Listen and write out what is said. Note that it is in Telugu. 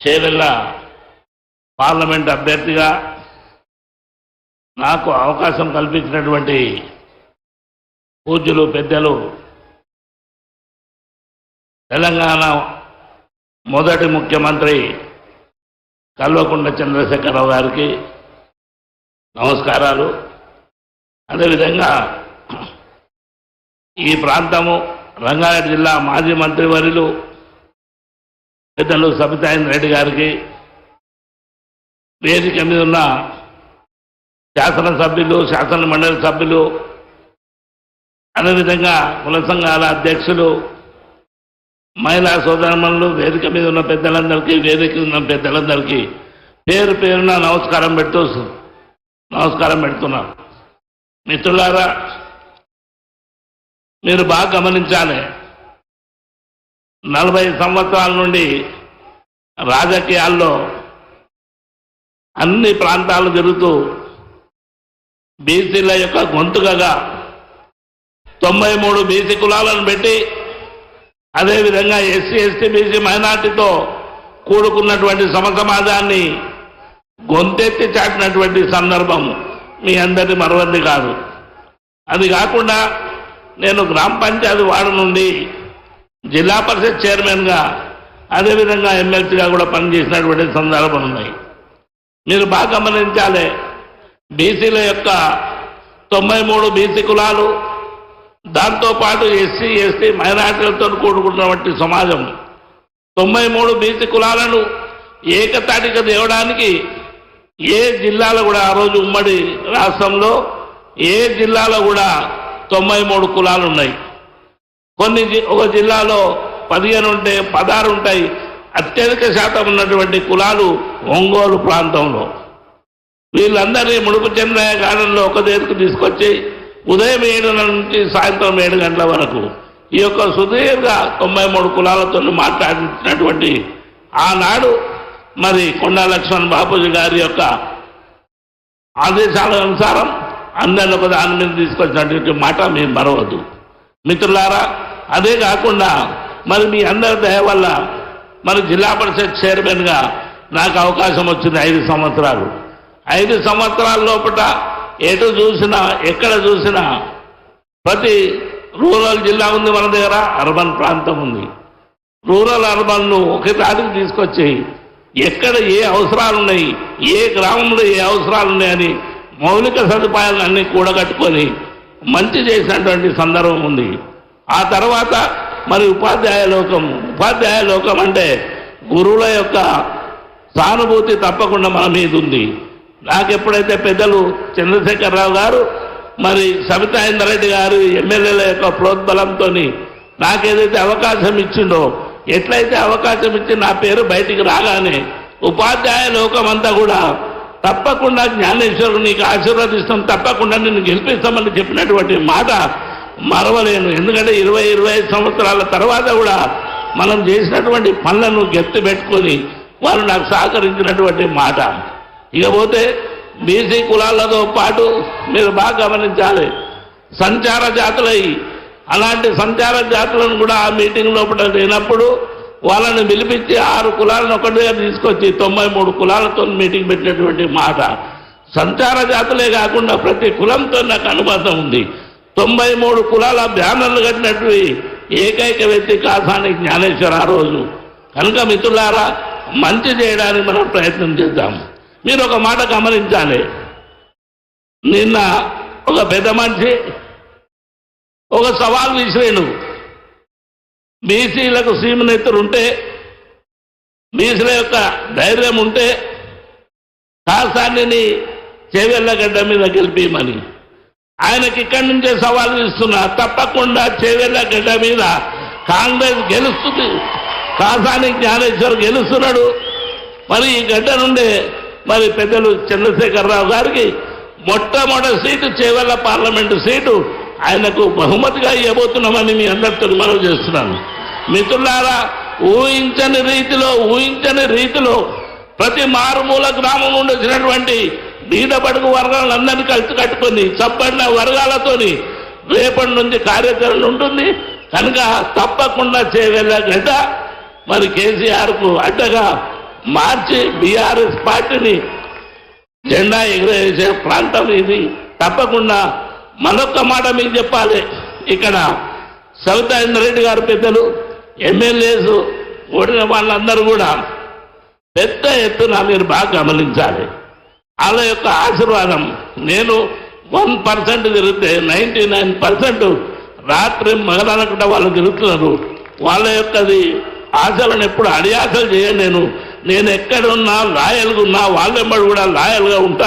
చేవెళ్ళ పార్లమెంట్ అభ్యర్థిగా నాకు అవకాశం కల్పించినటువంటి పూజ్యులు పెద్దలు తెలంగాణ మొదటి ముఖ్యమంత్రి కల్వకుంట్ల చంద్రశేఖరరావు గారికి నమస్కారాలు. అదేవిధంగా ఈ ప్రాంతము రంగారెడ్డి జిల్లా మాజీ మంత్రివర్యులు పెద్దలు సబితాయింద్ర రెడ్డి గారికి, వేదిక మీద ఉన్న శాసనసభ్యులు, శాసన మండలి సభ్యులు, అదేవిధంగా కుల సంఘాల అధ్యక్షులు, మహిళా సోదరమణులు, వేదిక మీద ఉన్న పెద్దలందరికీ, వేదిక ఉన్న పెద్దలందరికీ పేరు పేరున నమస్కారం పెడుతున్నాను. మిత్రులారా, మీరు బాగా గమనించాలి. 40 సంవత్సరాల నుండి రాజకీయాల్లో అన్ని ప్రాంతాలు తిరుగుతూ బీసీల యొక్క గొంతుకగా 93 బీసీ కులాలను పెట్టి, అదేవిధంగా ఎస్సీ, ఎస్టీ, బీసీ మైనార్టీతో కూడుకున్నటువంటి సమాజాన్ని గొంతెత్తి చాటినటువంటి సందర్భం మీ అందరి మరవంది కాదు. అది కాకుండా నేను గ్రామ పంచాయతీ వార్డు నుండి జిల్లా పరిషత్ చైర్మన్గా, అదేవిధంగా ఎమ్మెల్సీగా కూడా పనిచేసినటువంటి సందర్భాలు ఉన్నాయి. మీరు బాగా గమనించాలి. బీసీల యొక్క 93 బీసీ కులాలు, దాంతోపాటు ఎస్సీ, ఎస్టీ, మైనార్టీలతో కూడుకున్నటువంటి సమాజం 93 బీసీ కులాలను ఏకతాటిగా తేవడానికి ఏ జిల్లాలో కూడా, ఆ రోజు ఉమ్మడి రాష్ట్రంలో ఏ జిల్లాలో కూడా 93 కులాలు ఉన్నాయి. ఒక జిల్లాలో 15 ఉంటాయి, 16 ఉంటాయి. అత్యధిక శాతం ఉన్నటువంటి కులాలు ఒంగోలు ప్రాంతంలో. వీళ్ళందరినీ ముడుపు చెన్నయ్య గార్డెన్లో ఒక దగ్గరకు తీసుకొచ్చి ఉదయం 7 నుంచి సాయంత్రం 7 గంటల వరకు ఈ యొక్క సుదీర్ఘ 93 కులాలతో మాట్లాడించినటువంటి ఆనాడు మరి కొండా లక్ష్మణ్ బాపూజీ గారి యొక్క ఆదేశాల అనుసారం అందరిని ఒక దాని మీద తీసుకొచ్చినటువంటి మాట మేము మరవద్దు. మిత్రులారా, అదే కాకుండా మరి మీ అందరి దయ వల్ల మరి జిల్లా పరిషత్ చైర్మన్గా నాకు అవకాశం వచ్చింది 5 సంవత్సరాలు. 5 సంవత్సరాల లోపల ఎటు చూసినా, ఎక్కడ చూసినా ప్రతి రూరల్ జిల్లా ఉంది మన దగ్గర, అర్బన్ ప్రాంతం ఉంది. రూరల్ అర్బన్ను ఒకే దాటికి తీసుకొచ్చి ఎక్కడ ఏ అవసరాలు ఉన్నాయి, ఏ గ్రామంలో ఏ అవసరాలు ఉన్నాయని మౌలిక సదుపాయాలను అన్నీ కూడగట్టుకొని మంచి చేసినటువంటి సందర్భం ఉంది. ఆ తర్వాత మరి ఉపాధ్యాయ లోకం అంటే గురువుల యొక్క సానుభూతి తప్పకుండా మన మీద ఉంది. నాకు ఎప్పుడైతే పెద్దలు చంద్రశేఖరరావు గారు మరి సబితాయింద్ర రెడ్డి గారు ఎమ్మెల్యేల యొక్క ప్రోద్బలంతో నాకేదైతే అవకాశం ఇచ్చిండో, ఎట్లయితే అవకాశం ఇచ్చి నా పేరు బయటికి రాగానే ఉపాధ్యాయ లోకం అంతా కూడా తప్పకుండా జ్ఞానేశ్వరుడు నీకు ఆశీర్వదిస్తాం, తప్పకుండా నిన్ను గెలిపిస్తామని చెప్పినటువంటి మాట మరవలేను. ఎందుకంటే 20-25 సంవత్సరాల తర్వాత కూడా మనం చేసినటువంటి పనులను గెత్తి పెట్టుకొని వాళ్ళు నాకు సహకరించినటువంటి మాట. ఇకపోతే బీసీ కులాలతో పాటు మీరు బాగా గమనించాలి, సంచార జాతులై అలాంటి సంచార జాతులను కూడా ఆ మీటింగ్ లోపల లేనప్పుడు వాళ్ళని పిలిపించి 6 కులాలను ఒకటిగా తీసుకొచ్చి 93 కులాలతో మీటింగ్ పెట్టినటువంటి మాట. సంచార జాతులే కాకుండా ప్రతి కులంతో నాకు అనుబంధం ఉంది. 93 కులాల బ్యానర్లు కట్టినట్టు ఏకైక వ్యక్తి కాసాని జ్ఞానేశ్వర ఆ రోజు. కనుక మిత్రులారా, మంచి చేయడానికి మనం ప్రయత్నం చేద్దాం. మీరు ఒక మాట గమనించాలి. నిన్న ఒక పెద్ద మనిషి ఒక సవాల్ విసిరేను. బీసీలకు సీమనెత్తులు ఉంటే, బీసీల యొక్క ధైర్యం ఉంటే కాసానిని చేవెళ్ళగడ్డ మీద గెలిపిమని ఆయనకి ఇక్కడి నుంచే సవాల్ ఇస్తున్నా. తప్పకుండా చేవెళ్ళగడ్డ మీద కాంగ్రెస్ గెలుస్తుంది, కాసాని జ్ఞానేశ్వర్ గెలుస్తున్నాడు. మరి ఈ గడ్డ నుండే మరి పెద్దలు చంద్రశేఖరరావు గారికి మొట్టమొదటి సీటు, చేవెళ్ళ పార్లమెంటు సీటు ఆయనకు బహుమతిగా ఇవ్వబోతున్నామని మీ అందరితో మనవి చేస్తున్నాను. మిత్రులారా, ఊహించని రీతిలో ప్రతి మారుమూల గ్రామం నుండి వచ్చినటువంటి బీద బడుగు వర్గాలందరినీ కలిసి కట్టుకొని చప్పడిన వర్గాలతోని రేపటి నుంచి కార్యాచరణ ఉంటుంది. కనుక తప్పకుండా చేవెళ్ళగడ్డ మరి కేసీఆర్కు అడ్డగా మార్చి బీఆర్ఎస్ పార్టీని జెండా ఎగురవేసే ప్రాంతం ఇది. తప్పకుండా మరొక మాట మీకు చెప్పాలి, ఇక్కడ సవితా ఇంద్రెడ్డి గారు పెద్దలు, ఎమ్మెల్యేస్ ఓడిన వాళ్ళందరూ కూడా పెద్ద ఎత్తున మీరు బాగా గమనించాలి. వాళ్ళ యొక్క ఆశీర్వాదం, నేను 1% తిరిగితే 99% రాత్రి మగలనకుండా వాళ్ళు తిరుగుతున్నారు. వాళ్ళ యొక్కది ఆశలను ఎప్పుడు అడియాసలు చేయను. నేను ఎక్కడున్నా లాయల్గా ఉన్నా వాళ్ళెంబడి కూడా లాయల్గా ఉంటాను.